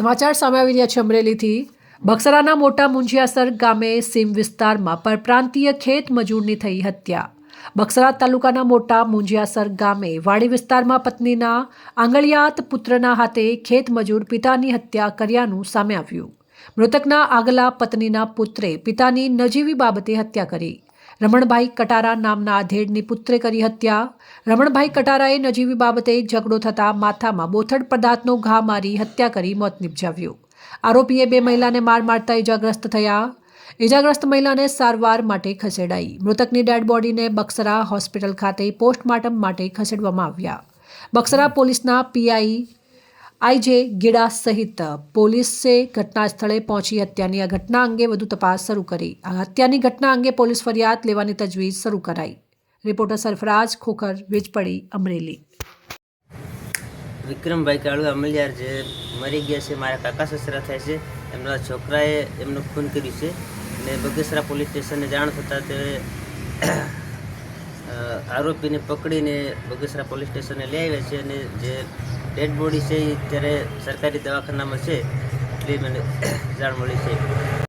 સમાચાર સામે આવી રહ્યા છે અમરેલીથી। બક્સરાના મોટા મુંજિયાસર ગામે સીમ વિસ્તારમાં પરપ્રાંતીય ખેત મજૂરની થઈ હત્યા। બક્સરા તાલુકાના મોટા મુંજિયાસર ગામે વાડી વિસ્તારમાં પત્નીના આંગળિયાત પુત્રના હાથે ખેત મજૂર પિતાની હત્યા કર્યાનું સામે આવ્યું। મૃતકના આગલા પત્નીના પુત્રે પિતાની નજીવી બાબતે હત્યા કરી। રમણભાઈ કટારા નામના આધેડની પુત્રે કરી હત્યા। રમણભાઈ કટારાએ નજીવી બાબતે ઝઘડો થતા માથામાં બોથડ પદાર્થનો ઘા મારી હત્યા કરી મોત નિપજાવ્યું। આરોપીએ બે મહિલાને માર મારતા ઇજાગ્રસ્ત થયા। ઇજાગ્રસ્ત મહિલાને સારવાર માટે ખસેડાઈ। મૃતકની ડેડ બોડીને બક્સરા હોસ્પિટલ ખાતે પોસ્ટમોર્ટમ માટે ખસેડવામાં આવ્યા। બક્સરા પોલીસના પીઆઈ આઈજે ગીડા સહિત પોલીસે ઘટના સ્થળે પહોંચી હત્યાની આ ઘટના અંગે વધુ તપાસ શરૂ કરી। આ હત્યાની ઘટના અંગે પોલીસ ફરિયાદ લેવાની તજવીજ શરૂ કરાઈ। રિપોર્ટર સરફરાજ ખોખર, વીજપડી, અમરેલી। વિક્રમભાઈ કાળુ અમલિયાર જે મરી ગયા છે, મારા કાકા સસરા થાય છે, એમના છોકરાએ એમનું ખૂન કર્યું છે અને બગસરા પોલીસ સ્ટેશને જાણ થતાં તે આરોપીને પકડીને બગસરા પોલીસ સ્ટેશને લઈ આવ્યા છે અને જે ડેડ બોડી છે એ અત્યારે સરકારી દવાખાનામાં છે એટલી મને જાણ મળી છે।